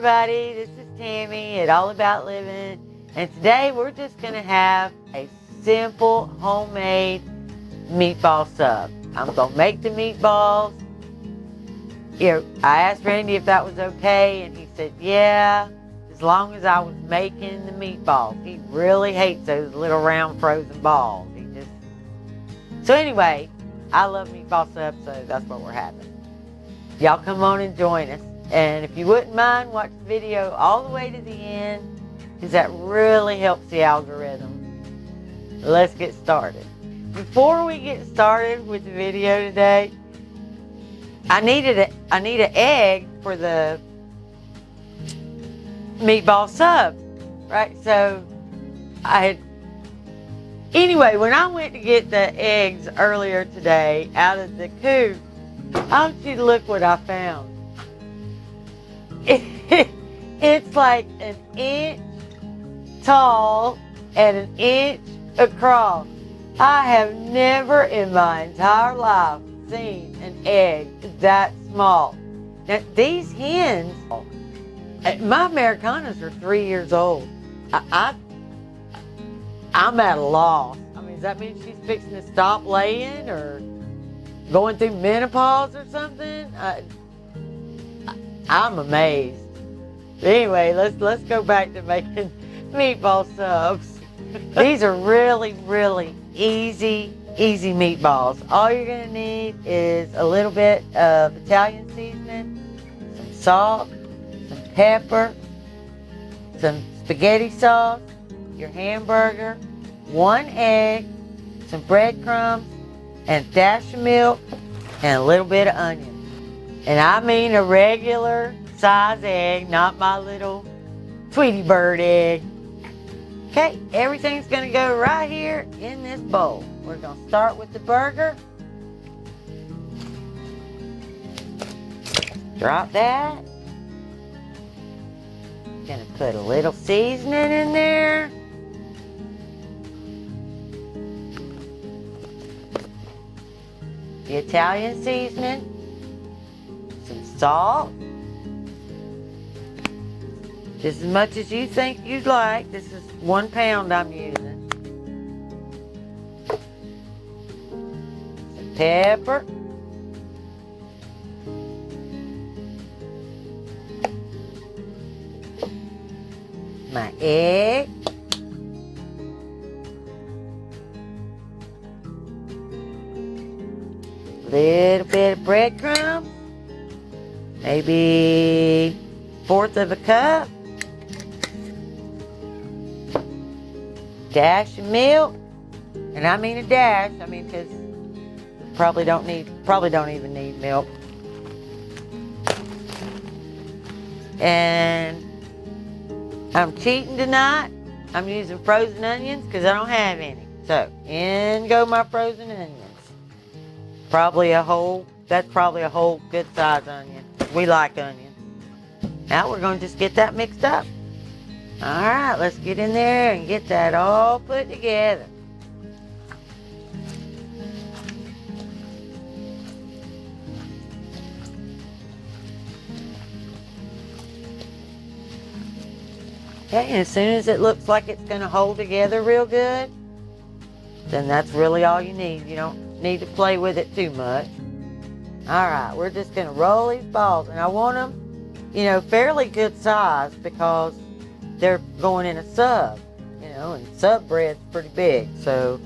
everybody, this is Tammy at All About Living, and today we're just going to have a simple homemade meatball sub. I'm going to make the meatballs. Here, I asked Randy if that was okay, and he said yeah, as long as I was making the meatballs. He really hates those little round frozen balls. So anyway, I love meatball subs, so that's what we're having. Y'all come on and join us. And if you wouldn't mind, watch the video all the way to the end, because that really helps the algorithm. Let's get started. Before we get started with the video today, I need an egg for the meatball sub, right? So anyway, when I went to get the eggs earlier today out of the coop, I want you to look what I found. It's like an inch tall and an inch across. I have never in my entire life seen an egg that small. Now these hens, my Americanas are 3 years old. I'm at a loss. I mean, does that mean she's fixing to stop laying or going through menopause or something? I'm amazed. Anyway, let's go back to making meatball subs. These are really, really easy meatballs. All you're gonna need is a little bit of Italian seasoning, some salt, some pepper, some spaghetti sauce, your hamburger, 1 egg, some breadcrumbs, and a dash of milk, and a little bit of onion. And I mean a regular size egg, not my little Tweety Bird egg. Okay, everything's gonna go right here in this bowl. We're gonna start with the burger. Drop that. Gonna put a little seasoning in there. The Italian seasoning. Some salt. Just as much as you think you'd like. This is 1 pound I'm using. Some pepper. My egg. Little bit of breadcrumbs. Maybe 1/4 of a cup. Dash of milk. And I mean a dash, because probably don't even need milk. And I'm cheating tonight. I'm using frozen onions because I don't have any. So in go my frozen onions. That's probably a whole good size onion. We like onions. Now we're going to just get that mixed up. All right, let's get in there and get that all put together. Okay, and as soon as it looks like it's going to hold together real good, then that's really all you need. You don't need to play with it too much. All right, we're just going to roll these balls, and I want them, fairly good size because they're going in a sub, and sub bread's pretty big. So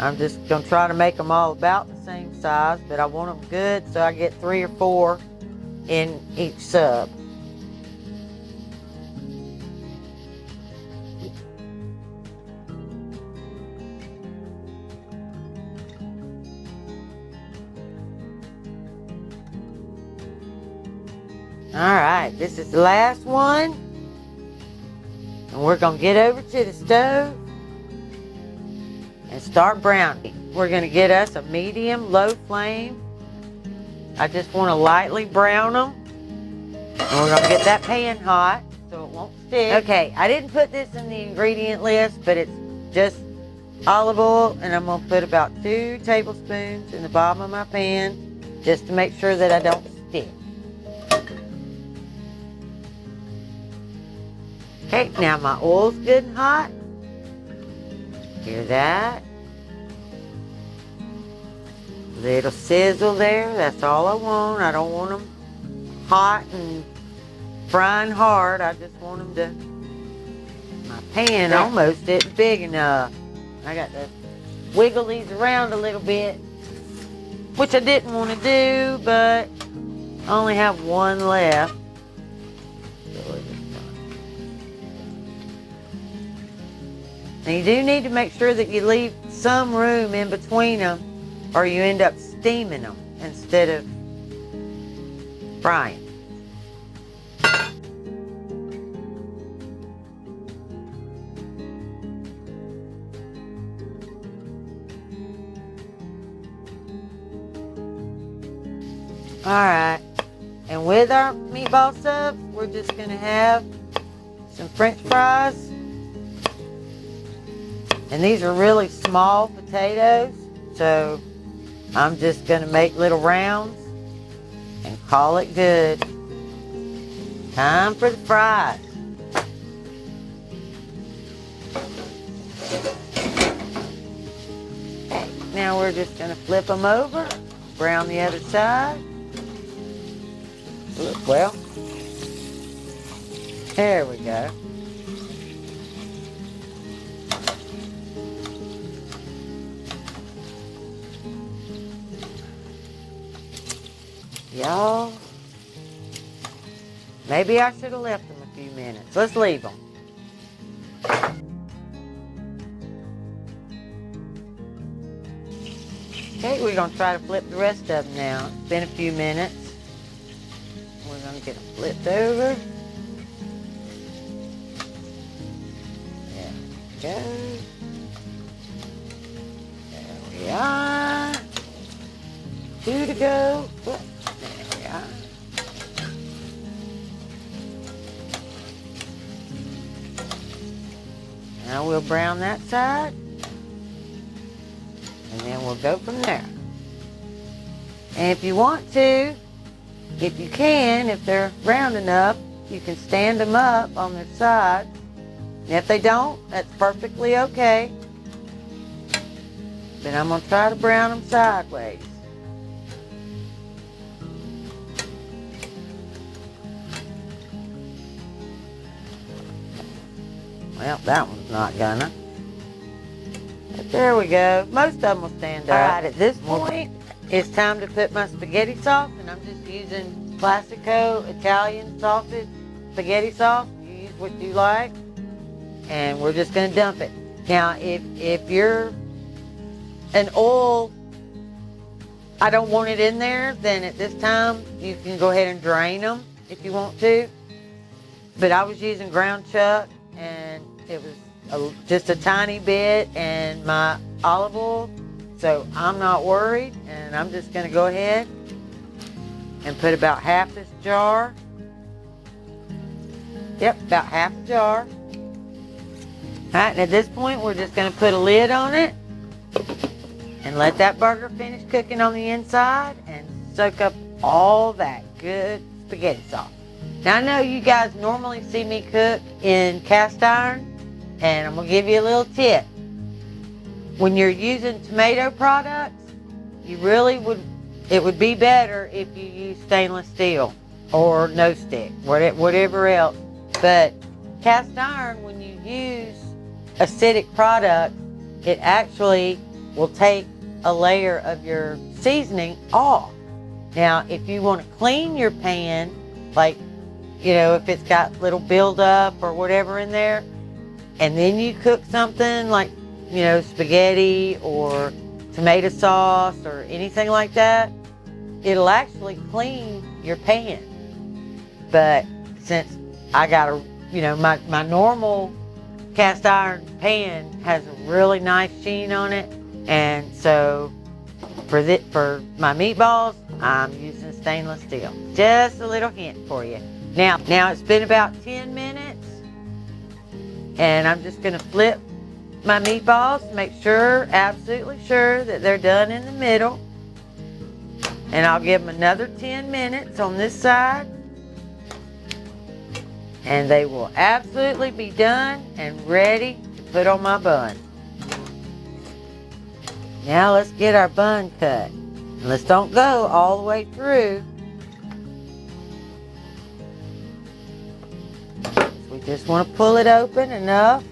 I'm just going to try to make them all about the same size, but I want them good so I get 3 or 4 in each sub. All right, this is the last one. And we're going to get over to the stove and start browning. We're going to get us a medium low flame. I just want to lightly brown them. And we're going to get that pan hot so it won't stick. Okay, I didn't put this in the ingredient list, but it's just olive oil. And I'm going to put about 2 tablespoons in the bottom of my pan just to make sure that I don't stick. Okay, now my oil's good and hot. Hear that? Little sizzle there, that's all I want. I don't want them hot and frying hard. I just want them to, my pan almost isn't big enough. I got to wiggle these around a little bit, which I didn't want to do, but I only have one left. Now you do need to make sure that you leave some room in between them, or you end up steaming them instead of frying. Alright, and with our meatball subs, we're just going to have some french fries. And these are really small potatoes, so I'm just going to make little rounds and call it good. Time for the fries. Okay, now we're just going to flip them over, brown the other side. Look, well, there we go. Y'all, maybe I should have left them a few minutes. Let's leave them. Okay, we're going to try to flip the rest of them now. It's been a few minutes. We're going to get them flipped over. There we go. There we are. 2 to go. Whoop. There we are. Now we'll brown that side. And then we'll go from there. And if you want to, if you can, if they're round enough, you can stand them up on their side. And if they don't, that's perfectly okay. But I'm going to try to brown them sideways. Well, that one's not gonna. But there we go. Most of them will stand up. All right, at this point, it's time to put my spaghetti sauce, and I'm just using Classico Italian sausage spaghetti sauce. You use what you like, and we're just gonna dump it. Now, if you're an oil, I don't want it in there, then at this time, you can go ahead and drain them if you want to. But I was using ground chuck, and it was just a tiny bit, and my olive oil, so I'm not worried, and I'm just going to go ahead and put about half this jar. Yep, about half a jar. All right, and at this point, we're just going to put a lid on it and let that burger finish cooking on the inside and soak up all that good spaghetti sauce. Now, I know you guys normally see me cook in cast iron, and I'm going to give you a little tip. When you're using tomato products, you really it would be better if you use stainless steel or no stick, whatever else. But cast iron, when you use acidic product, it actually will take a layer of your seasoning off. Now, if you want to clean your pan, like, you know, if it's got little buildup or whatever in there, and then you cook something like, you know, spaghetti or tomato sauce or anything like that, it'll actually clean your pan. But since I got a, you know, my normal cast iron pan has a really nice sheen on it, and so for my meatballs, I'm using stainless steel. Just a little hint for you. Now it's been about 10 minutes, and I'm just going to flip my meatballs to make sure, absolutely sure, that they're done in the middle. And I'll give them another 10 minutes on this side. and they will absolutely be done and ready to put on my bun. Now let's get our bun cut. And let's don't go all the way through. We just want to pull it open enough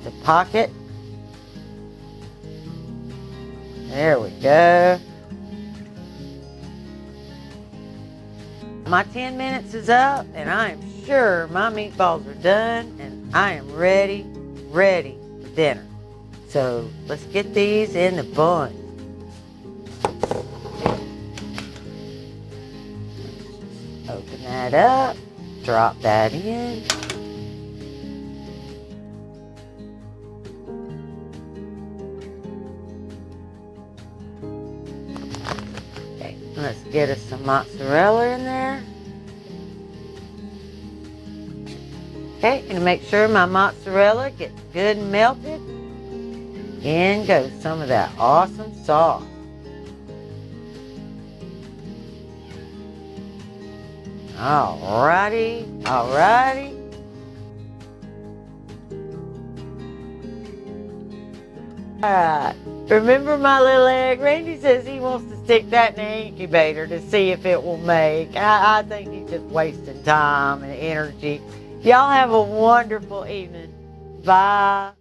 to pocket. There we go. My 10 minutes is up, and I am sure my meatballs are done, and I am ready for dinner. So let's get these in the bun. Open that up, drop that in. Okay, let's get us some mozzarella in there. Okay, and to make sure my mozzarella gets good and melted, in goes some of that awesome sauce. Alrighty. Alright, remember my little egg? Randy says he wants to stick that in the incubator to see if it will make. I think he's just wasting time and energy. Y'all have a wonderful evening. Bye.